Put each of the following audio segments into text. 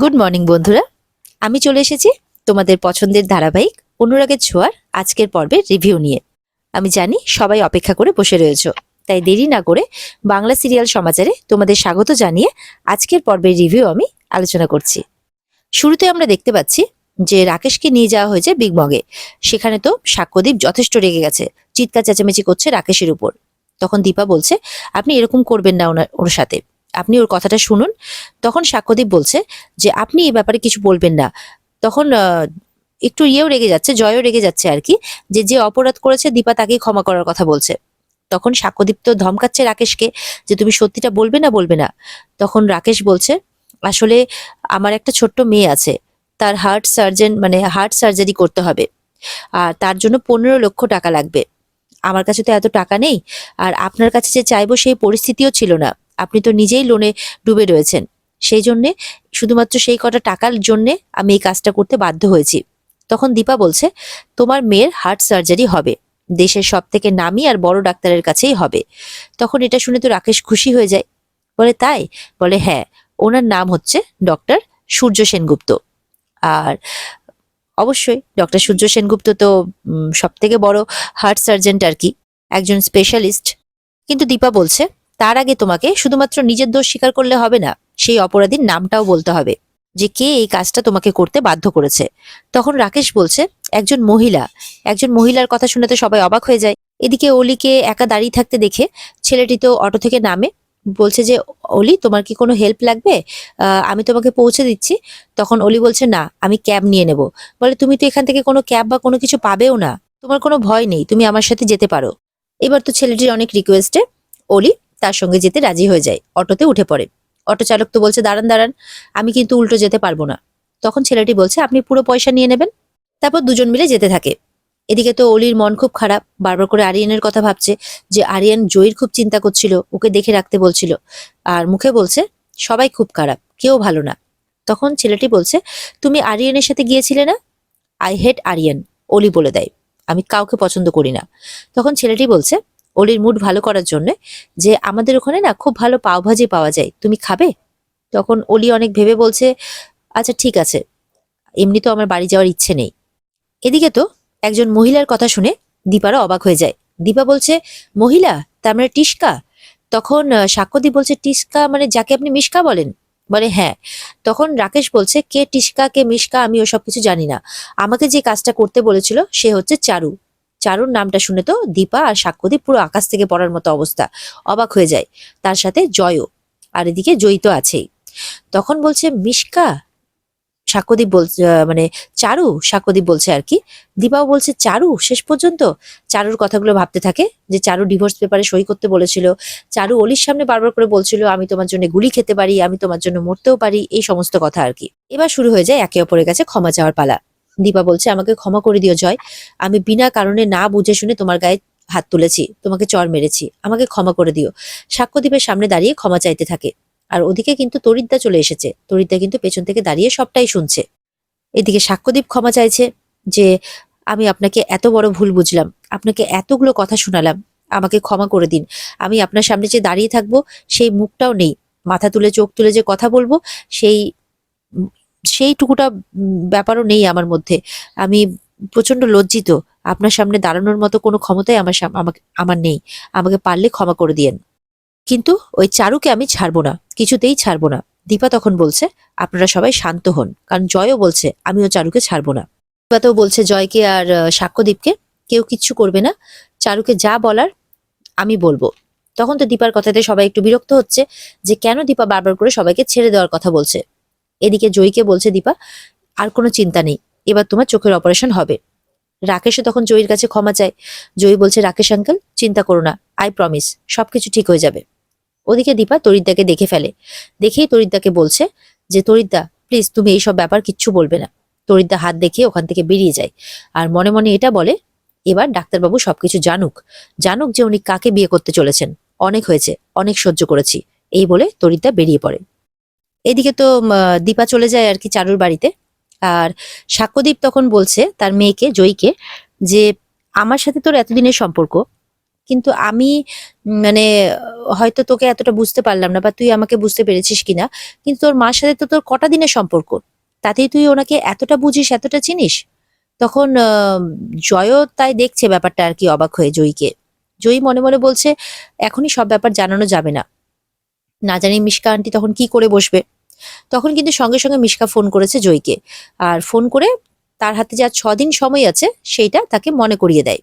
Good morning বন্ধুরা, আমি চলে এসেছি তোমাদের পছন্দের ধারাবাহিক অনুরাগের ছোঁয়ার আজকের পর্বের রিভিউ নিয়ে। আমি জানি সবাই অপেক্ষা করে বসে রয়েছো, তাই দেরি না করে বাংলা সিরিয়াল সমাচারে তোমাদের স্বাগত জানিয়ে আজকের পর্বের রিভিউ আমি আলোচনা করছি। শুরুতে আমরা দেখতে পাচ্ছি যে রাকেশকে নিয়ে যাওয়া হয়েছে বিগ মগে। সেখানে তো সাক্ষ্যদীপ যথেষ্ট রেগে গেছে, চিৎকার চেঁচামেচি করছে রাকেশের উপর। তখন দীপা বলছে, আপনি এরকম করবেন না ওর সাথে, আপনি ওর কথাটা শুনুন। তখন সাক্ষ্যদীপ বলছে যে আপনি এই ব্যাপারে কিছু বলবেন না। তখন একটু রেগে যাচ্ছে, জয়ও রেগে যাচ্ছে আর কি, যে যে অপরাধ করেছে দীপা তাকেই ক্ষমা করার কথা বলছে। তখন সাক্ষ্যদীপ তো ধমকাচ্ছে রাকেশকে যে তুমি সত্যিটা বলবে না বলবে না। তখন রাকেশ বলছে, আসলে আমার একটা ছোট্ট মেয়ে আছে, তার হার্ট সার্জারি করতে হবে, আর তার জন্য 15 লক্ষ টাকা লাগবে। আমার কাছে তো এত টাকা নেই, আর আপনার কাছে যে চাইবো সেই পরিস্থিতিও ছিল না। আপনি তো নিজেই লোনে ডুবে রয়েছেন, সেই জন্যে শুধুমাত্র সেই কটা টাকার জন্যে আমি এই কাজটা করতে বাধ্য হয়েছি। তখন দীপা বলছে, তোমার মেয়ের হার্ট সার্জারি হবে, দেশের সব থেকে নামি আর বড় ডাক্তারের কাছেই হবে। তখন এটা শুনে তো রাকেশ খুশি হয়ে যায়, বলে তাই? বলে হ্যাঁ, ওনার নাম হচ্ছে ডক্টর সূর্য সেনগুপ্ত। আর অবশ্যই ডক্টর সূর্য সেনগুপ্ত তো সব থেকে বড় হার্ট সার্জেন্ট আর কি, একজন স্পেশালিস্ট। কিন্তু দীপা বলছে, তার আগে তোমাকে শুধুমাত্র নিজের দোষ স্বীকার করলে হবে না, সেই অপরাধীর নামটাও বলতে হবে, যে কে এই কাজটা তোমাকে করতে বাধ্য করেছে। তখন রাকেশ বলছে, একজন মহিলার কথা শুনে তো সবাই অবাক হয়ে যায়। এদিকে অলিকে একা দাঁড়িয়ে থাকতে দেখে ছেলেটি তো অটো থেকে নামে, বলছে যে অলি, তোমার কি কোনো হেল্প লাগবে? আমি তোমাকে পৌঁছে দিচ্ছি। তখন অলি বলছে, না, আমি ক্যাব নিয়ে নেব। বলে, তুমি তো এখান থেকে কোনো ক্যাব বা কোনো কিছু পাবেও না, তোমার কোনো ভয় নেই, তুমি আমার সাথে যেতে পারো। এবার তো ছেলেটির অনেক রিকোয়েস্টে অলি তার সঙ্গে যেতে রাজি হয়ে যায়, অটোতে উঠে পড়ে। অটো চালক তো বলছে, দাঁড়ান দাঁড়ান, আমি কিন্তু উল্টো যেতে পারবো না। তখন ছেলেটি বলছে, আপনি পুরো পয়সা নিয়ে নেবেন। তারপর দুজন মিলে যেতে থাকে। এদিকে তো অলির মন খুব খারাপ, বারবার করে আরিয়ানের কথা ভাবছে, যে আরিয়ান জয়ীর খুব চিন্তা করছিল, ওকে দেখে রাখতে বলছিল, আর মুখে বলছে সবাই খুব খারাপ, কেউ ভালো না। তখন ছেলেটি বলছে, তুমি আরিয়ানের সাথে গিয়েছিলে না? আই হেট আরিয়ান, অলি বলে দেয়, আমি কাউকে পছন্দ করি না। তখন ছেলেটি বলছে অলির মুড ভালো করার জন্য, যে আমাদের ওখানে না খুব ভালো পাওভাজি পাওয়া যায়, তুমি খাবে? তখন অলি অনেক ভেবে বলছে, আচ্ছা ঠিক আছে, এমনি তো আমার বাড়ি যাওয়ার ইচ্ছে নেই। এদিকে তো একজন মহিলার কথা শুনে দীপারও অবাক হয়ে যায়। দীপা বলছে, মহিলা, তার মানে টিস্কা? তখন সাক্ষ্যদীপ বলছে, টিস্কা মানে যাকে আপনি মিশকা বলেন? বলে হ্যাঁ। তখন রাকেশ বলছে, কে টিস্কা কে মিশকা আমি ওসব কিছু জানি না, আমাকে যে কাজটা করতে বলেছিল সে হচ্ছে চারু। চারুর নামটা শুনে তো দীপা আর সাক্ষ্যদীপ পুরো আকাশ থেকে পড়ার মতো অবস্থা, অবাক হয়ে যায়। তার সাথে জয়ও, আর এদিকে জয়ী তো আছেই। তখন বলছে, মিশকা? সাক্ষ্যদীপ বলছে মানে চারু, সাক্ষ্যদীপ বলছে আর কি। দীপাও বলছে চারু, শেষ পর্যন্ত চারুর কথাগুলো ভাবতে থাকে, যে চারু ডিভোর্স পেপারে সই করতে বলেছিল, চারু অলির সামনে বারবার করে বলছিল আমি তোমার জন্য গুলি খেতে পারি, আমি তোমার জন্য মরতেও পারি, এই সমস্ত কথা আর কি। এবার শুরু হয়ে যায় একে অপরের কাছে ক্ষমা চাওয়ার পালা। দীপা বলছে, আমাকে ক্ষমা করে দিও জয়, আমি বিনা কারণে না বুঝে শুনে তোমার গায়ে হাত তুলেছি, তোমাকে চড় মেরেছি, আমাকে ক্ষমা করে দিও। সাক্ষ্যদীপের সামনে দাঁড়িয়ে ক্ষমা চাইতে থাকে। আর ওদিকে কিন্তু তরিদ্দা চলে এসেছে, তরিদ্দা কিন্তু পেছন থেকে দাঁড়িয়ে সবটাই শুনছে। এদিকে সাক্ষ্যদীপ ক্ষমা চাইছে, যে আমি আপনাকে এত বড় ভুল বুঝলাম, আপনাকে এতগুলো কথা শোনালাম, আমাকে ক্ষমা করে দিন। আমি আপনার সামনে যে দাঁড়িয়ে থাকবো সেই মুখটাও নেই, মাথা তুলে চোখ তুলে যে কথা বলবো সেই উম, সেইটুকুটা ব্যাপারও নেই আমার মধ্যে। আমি প্রচন্ড লজ্জিত, আপনার সামনে দাঁড়ানোর মতো কোনো ক্ষমতাই আমার নেই, আমাকে পারলে ক্ষমা করে দিয়েন। কিন্তু ওই চারুকে আমি ছাড়বো না, কিছুতেই ছাড়বো না। দীপা তখন বলছে, আপনারা সবাই শান্ত হন, কারণ জয়ও বলছে আমিও চারুকে ছাড়বো না। দীপা তো বলছে জয়কে আর সাক্ষ্যদীপকে, কেউ কিচ্ছু করবে না, চারুকে যা বলার আমি বলবো। তখন তো দীপার কথাতে সবাই একটু বিরক্ত হচ্ছে, যে কেন দীপা বারবার করে সবাইকে ছেড়ে দেওয়ার কথা বলছে। এদিকে জয়ীকে বলছে দীপা, আর কোনো চিন্তা নেই, এবার তোমার চোখের অপারেশন হবে। রাকেশও তখন জয়ীর কাছে ক্ষমা চায়। জয়ী বলছে, রাকেশ আঙ্কেল চিন্তা করো না, আই প্রমিস সবকিছু ঠিক হয়ে যাবে। ওদিকে দীপা তরিদ্দাকে দেখে ফেলে, দেখেই তরিদ্দাকে বলছে যে তরিদ্দা প্লিজ তুমি এইসব ব্যাপার কিচ্ছু বলবে না। তরিদ্দা হাত দেখিয়ে ওখান থেকে বেরিয়ে যায়, আর মনে মনে এটা বলে, এবার ডাক্তারবাবু সবকিছু জানুক, জানুক যে উনি কাকে বিয়ে করতে চলেছেন, অনেক হয়েছে, অনেক সহ্য করেছি, এই বলে তরিদ্দা বেরিয়ে পড়ে। এদিকে তো দীপা চলে যায় আর কি চারুর বাড়িতে। আর সাক্ষ্যদীপ তখন বলছে তার মেয়েকে জয়ীকে, যে আমার সাথে তোর এতদিনের সম্পর্ক, কিন্তু আমি মানে হয়তো তোকে এতটা বুঝতে পারলাম না বা তুই আমাকে বুঝতে পেরেছিস কিনা, কিন্তু তোর মার সাথে তো তোর কটা দিনের সম্পর্ক, তাতেই তুই ওনাকে এতটা বুঝিস, এতটা চিনিস। তখন জয়ও তাই দেখছে ব্যাপারটা আর কি, অবাক হয়ে জয়ীকে। জয়ী মনে মনে বলছে এখনই সব ব্যাপার জানানো যাবে না, না জানি মিশকা আন্টি তখন কি করে বসবে। তখন কিন্তু সঙ্গে সঙ্গে মিশকা ফোন করেছে জয়ীকে, আর ফোন করে তার হাতে যে আর 6 দিন সময় আছে সেইটা তাকে মনে করিয়ে দেয়।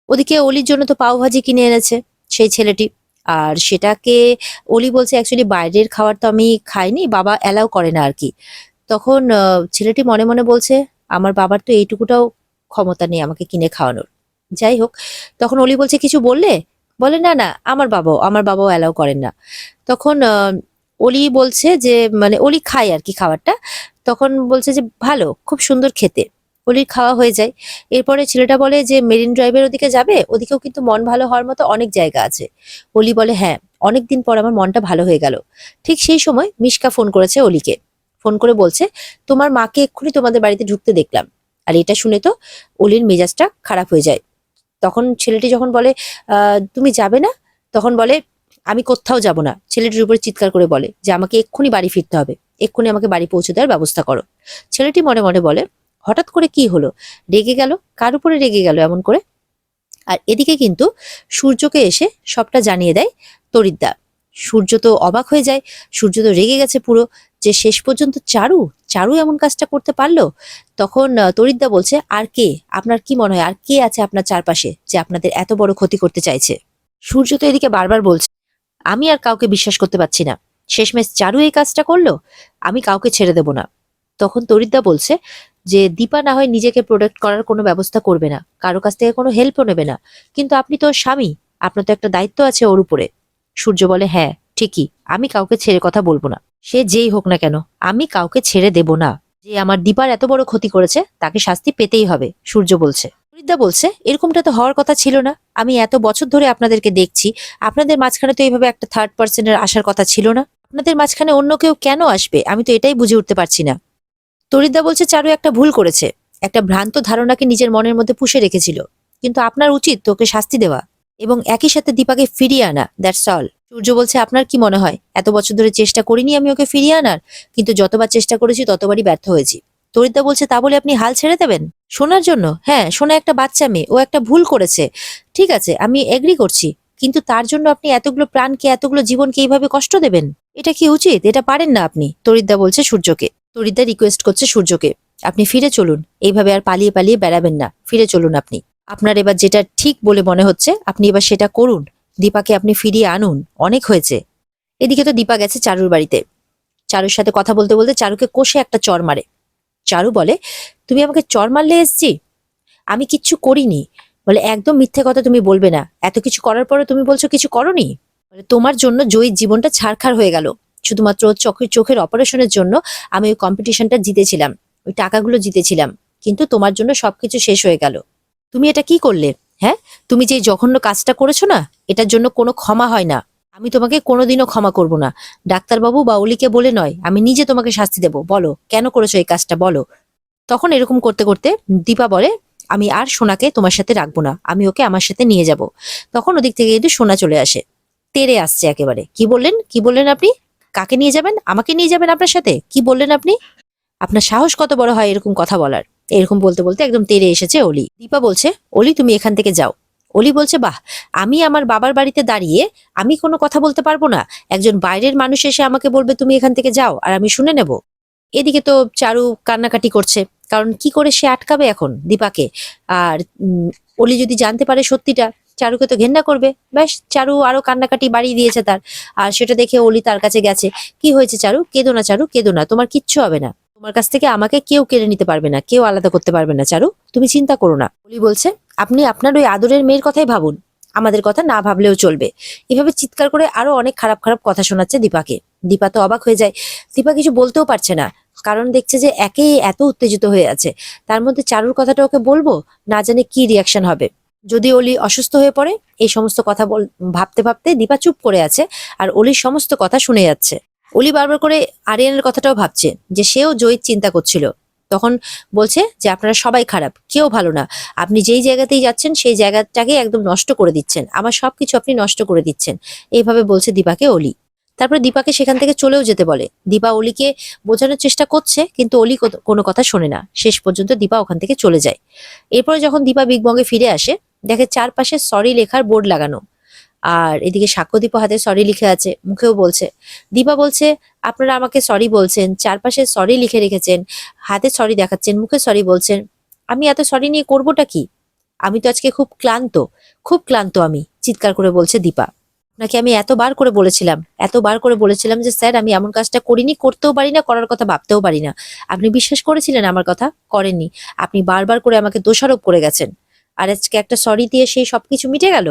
ওদিকে অলির জন্য তো পাও ভাজি কিনে এনেছে সেই ছেলেটি, আর সেটাকে অলি বলছে অ্যাকচুয়ালি বাইরের খাবার তো আমি খাইনি, বাবা অ্যালাউ করে না আর কি। তখন ছেলেটি মনে মনে বলছে আমার বাবার তো এইটুকুটাও ক্ষমতা নেই আমাকে কিনে খাওয়ানোর। যাই হোক, তখন অলি বলছে কিছু বললে, বলে না না আমার বাবাও অ্যালাউ করেন না। তখন অলি বলছে যে মানে অলি খায় আর কি খাবারটা, তখন বলছে যে ভালো, খুব সুন্দর খেতে। অলির খাওয়া হয়ে যায়। এরপরে ছেলেটা বলে যে মেরিন ড্রাইভের ওদিকে যাবে, ওদিকেও কিন্তু মন ভালো হওয়ার মতো অনেক জায়গা আছে। অলি বলে হ্যাঁ, অনেকদিন পর আমার মনটা ভালো হয়ে গেল। ঠিক সেই সময় মিশকা ফোন করেছে অলিকে, ফোন করে বলছে তোমার মাকে এক্ষুনি তোমাদের বাড়িতে ঢুকতে দেখলাম। আর এটা শুনে তো অলির মেজাজটা খারাপ হয়ে যায়। তখন ছেলেটি যখন বলে তুমি যাবে না, তখন বলে আমি কোথাও যাব না। ছেলেটির উপরে চিৎকার করে বলে যে আমাকে এক্ষুনি বাড়ি ফিরতে হবে, এক্ষুনি আমাকে বাড়ি পৌঁছে দেওয়ার ব্যবস্থা করো। ছেলেটি মনে মনে বলে হঠাৎ করে কি হলো, রেগে গেল, কার উপরে রেগে গেল এমন করে। আর এদিকে কিন্তু সূর্যকে এসে সবটা জানিয়ে দেয় তরিদ্দা। সূর্য তো অবাক হয়ে যায়, সূর্য তো রেগে গেছে পুরো, যে শেষ পর্যন্ত চারু চারু এমন কাজটা করতে পারলো। তখন তরিদ্দা বলছে আর কে, আপনার কি মনে হয় আর কে আছে আপনার চারপাশে যে আপনাদের এত বড় ক্ষতি করতে চাইছে। সূর্য তো এদিকে বারবার বলছে আমি আর কাউকে বিশ্বাস করতে পারছি না, শেষমেশ চারু এই কাজটা করলো, আমি কাউকে ছেড়ে দেব না। তখন তরিদ্দা বলছে যে দীপা না হয় নিজেকে প্রোটেক্ট করার কোনো ব্যবস্থা করবে না, কারো কাছ থেকে কোনো হেল্পও নেবে না, কিন্তু আপনি তো ওর স্বামী, আপনার তো একটা দায়িত্ব আছে ওর উপরে। সূর্য বলে হ্যাঁ ঠিকই, আমি কাউকে ছেড়ে কথা বলবো না, সে যেই হোক না কেন আমি কাউকে ছেড়ে দেব না। যে আমার দীপার এত বড় ক্ষতি করেছে তাকে শাস্তি পেতেই হবে, সূর্য বলছে। তরিদ্দা বলছে এরকমটা তো হওয়ার কথা ছিল না, আমি এত বছর ধরে আপনাদেরকে দেখছি, আপনাদের মাঝখানে তো এইভাবে একটা থার্ড পার্সনের আসার কথা ছিল না, আপনাদের মাঝখানে অন্য কেউ কেন আসবে, আমি তো এটাই বুঝে উঠতে পারছি না। তরিদ্দা বলছে চারু একটা ভুল করেছে, একটা ভ্রান্ত ধারণাকে নিজের মনের মধ্যে পুষে রেখেছিল, কিন্তু আপনার উচিত তোকে শাস্তি দেওয়া এবং একই সাথে দীপাকে ফিরিয়ে আনা, দ্যাটস অল। সূর্য বলছে আপনার কি মনে হয় এত বছর ধরে চেষ্টা করিনি আমি ওকে ফিরিয়ে আনার, কিন্তু যতবার চেষ্টা করেছি ততবারই ব্যর্থ হয়েছি। তরিদ্দা বলছে তা বলে আপনি হাল ছেড়ে দেবেন সোনার জন্য? হ্যাঁ, সোনা একটা বাচ্চা মেয়ে, ও একটা ভুল করেছে, ঠিক আছে আমি এগ্রি করছি, কিন্তু তার জন্য আপনি এতগুলো প্রাণকে এতগুলো জীবনকে এইভাবে কষ্ট দেবেন? এটা কি উচিত? এটা পারেন না আপনি, তরিদ্দা বলছে সূর্যকে। তরিদ্দা রিকোয়েস্ট করছে সূর্যকে আপনি ফিরে চলুন, এইভাবে আর পালিয়ে পালিয়ে বেড়াবেন না, ফিরে চলুন আপনি, আপনার এবার যেটা ঠিক বলে মনে হচ্ছে আপনি এবার সেটা করুন, দীপাকে আপনি ফিরিয়ে আনুন, অনেক হয়েছে। এদিকে তো দীপা গেছে চারুর বাড়িতে, চারুর সাথে কথা বলতে বলতে চারুকে কষে একটা চড় মারে। চারু বলে তুমি আমাকে চড় মারলে এসছি, আমি কিচ্ছু করিনি। বলে একদম মিথ্যে কথা তুমি বলবে না, এত কিছু করার পরে তুমি বলছো কিছু করনি। বলে তোমার জন্য জয়ীর জীবনটা ছারখার হয়ে গেল, শুধুমাত্র ওর চোখের অপারেশনের জন্য আমি ওই কম্পিটিশনটা জিতেছিলাম, ওই টাকাগুলো জিতেছিলাম, কিন্তু তোমার জন্য সবকিছু শেষ হয়ে গেল। তুমি এটা কি করলে? হ্যাঁ, তুমি যে জঘন্য কাজটা করেছো না, এটার জন্য কোনো ক্ষমা হয় না, আমি তোমাকে কোনোদিনও ক্ষমা করব না। ডাক্তারবাবু বা অলিকে বলে নয়, আমি নিজে তোমাকে শাস্তি দেব, বলো কেন করেছো এই কাজটা বলো। তখন এরকম করতে করতে দীপা বলে আমি আর সোনাকে তোমার সাথে রাখবো না, আমি ওকে আমার সাথে নিয়ে যাব। তখন ওদিক থেকে কিন্তু সোনা চলে আসে, তেড়ে আসছে একেবারে। কি বললেন, কি বললেন আপনি? কাকে নিয়ে যাবেন? আমাকে নিয়ে যাবেন আপনার সাথে? কি বললেন আপনি? আপনার সাহস কত বড় হয় এরকম কথা বলার? এরকম বলতে বলতে একদম তেড়ে এসেছে অলি। দীপা বলছে অলি তুমি এখান থেকে যাও। অলি বলছে বাহ, আমি আমার বাবার বাড়িতে দাঁড়িয়ে আমি কোনো কথা বলতে পারবো না, একজন বাইরের মানুষ এসে আমাকে বলবে তুমি এখান থেকে যাও আর আমি শুনে নেব? এদিকে তো চারু কান্নাকাটি করছে, কারণ কি করে সে আটকাবে এখন দীপাকে। আর অলি যদি জানতে পারে সত্যিটা, চারুকে তো ঘেন্না করবে। ব্যাস, চারু আরো কান্নাকাটি বাড়িয়ে দিয়েছে তার। আর সেটা দেখে অলি তার কাছে গেছে, কি হয়েছে চারু, কেঁদো না চারু, কেঁদো না, তোমার কিচ্ছু হবে না, তোমার কাছ থেকে আমাকে কেউ কেড়ে নিতে পারবে না, কেউ আলাদা করতে পারবে না চারু, তুমি চিন্তা করো না। অলি বলছে আপনি আপনার ওই আদরের মেয়ের কথাই ভাবুন, আমাদের কথা না ভাবলেও চলবে। এভাবে চিৎকার করে আরো অনেক খারাপ খারাপ কথা শোনাচ্ছে দীপাকে। দীপা তো অবাক হয়ে যায়, দীপা কিছু বলতেও পারছে না, কারণ দেখছে যে একে এত উত্তেজিত হয়ে আছে, তার মধ্যে চারুর কথাটা ওকে বলবো, না জানে কি রিয়াকশন হবে। যদি অলি অসুস্থ হয়ে পড়ে, এই সমস্ত কথা ভাবতে ভাবতে দীপা চুপ করে আছে আর অলির সমস্ত কথা শুনে যাচ্ছে। অলি বারবার করে আরিয়ানের কথাটাও ভাবছে যে সেও জয়ীর চিন্তা করছিল। তখন বলছে যে আপনারা সবাই খারাপ, কেউ ভালো না, আপনি যেই জায়গাতেই যাচ্ছেন সেই জায়গাটাকে একদম নষ্ট করে দিচ্ছেন, আমার সবকিছু আপনি নষ্ট করে দিচ্ছেন, এইভাবে বলছে দীপাকে অলি। তারপর দীপাকে সেখান থেকে চলেও যেতে বলে। দীপা অলিকে বোঝানোর চেষ্টা করছে, কিন্তু অলি কোনো কথা শোনে না। শেষ পর্যন্ত দীপা ওখান থেকে চলে যায়। এরপরে যখন দীপা বিগ বংয়ে ফিরে আসে, দেখে চারপাশে সরি লেখার বোর্ড লাগানো, আর এদিকে সাক্ষ্যদীপও হাতে সরি লিখে আছে, মুখেও বলছে। দীপা বলছে আপনারা আমাকে সরি বলছেন, চারপাশে সরি লিখে রেখেছেন, হাতে সরি দেখাচ্ছেন, মুখে সরি বলছেন, আমি এত সরি নিয়ে করবোটা কি? আমি তো আজকে খুব ক্লান্ত, খুব ক্লান্ত আমি, চিৎকার করে বলছে দীপা। আপনাকে আমি এতবার করে বলেছিলাম যে স্যার আমি এমন কাজটা করিনি, করতেও পারি না, করার কথা ভাবতেও পারি না। আপনি বিশ্বাস করেছিলেন আমার কথা? করেননি। আপনি বারবার করে আমাকে দোষারোপ করে গেছেন, আর আজকে একটা সরি দিয়ে সেই সবকিছু মিটে গেল।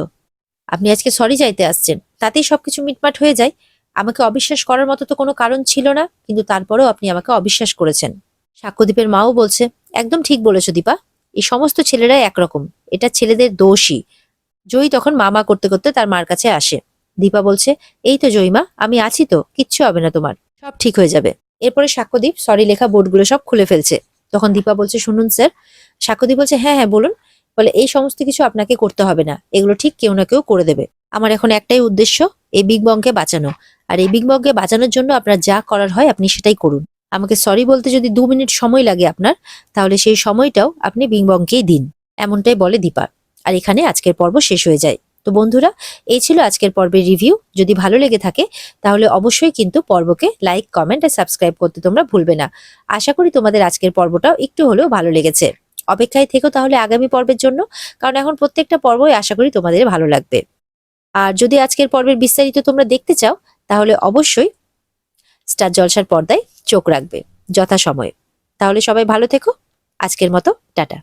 আপনি আজকে সরি চাইতে আসছেন, তাতেই সবকিছু মিটমাট হয়ে যায়। আমাকে অবিশ্বাস করার মতো তো কোনো কারণ ছিল না, কিন্তু তারপরেও আপনি আমাকে অবিশ্বাস করেছেন। সাক্ষ্যদীপের মাও বলছে একদম ঠিক বলেছো দীপা, এই সমস্ত ছেলেরাই একরকম, এটা ছেলেদের দোষই। জয়ী তখন মামা করতে করতে তার মার কাছে আসে। দীপা বলছে এই তো জয়ীমা, আমি আছি তো, কিচ্ছু হবে না তোমার, সব ঠিক হয়ে যাবে। এরপরে সাক্ষ্যদীপ সরি লেখা বোর্ডগুলো সব খুলে ফেলছে। তখন দীপা বলছে শুনুন স্যার। সাক্ষ্যদীপ বলছে হ্যাঁ হ্যাঁ বলুন। বলে এই সমস্ত কিছু আপনাকে করতে হবে না, এগুলো ঠিক কেউ না কেউ করে দেবে। আমার এখন একটাই উদ্দেশ্য, এই বিগ বংকে বাঁচানো। আর এই বিগ বংকে বাঁচানোর জন্য আপনার যা করার হয় আপনি সেটাই করুন। আমাকে সরি বলতে যদি 2 মিনিট সময় লাগে আপনার, তাহলে সেই সময়টাও আপনি বিগ বংকেই দিন। এমনটাই বলে দীপা। আর এখানে আজকের পর্ব শেষ হয়ে যায়। তো বন্ধুরা, এই ছিল আজকের পর্বের রিভিউ। যদি ভালো লেগে থাকে তাহলে অবশ্যই কিন্তু পর্বকে লাইক, কমেন্ট আর সাবস্ক্রাইব করতে তোমরা ভুলবে না। আশা করি তোমাদের আজকের পর্বটাও একটু হলেও ভালো লেগেছে। অপেক্ষায় থেকো তাহলে আগামী পর্বের জন্য, কারণ এখন প্রত্যেকটা পর্বই আশা করি তোমাদের ভালো লাগবে। আর যদি আজকের পর্বের বিস্তারিত তোমরা দেখতে চাও তাহলে অবশ্যই স্টার জলসার পর্দায় চোখ রাখবে যথাসময়ে। তাহলে সবাই ভালো থেকো। আজকের মতো টাটা।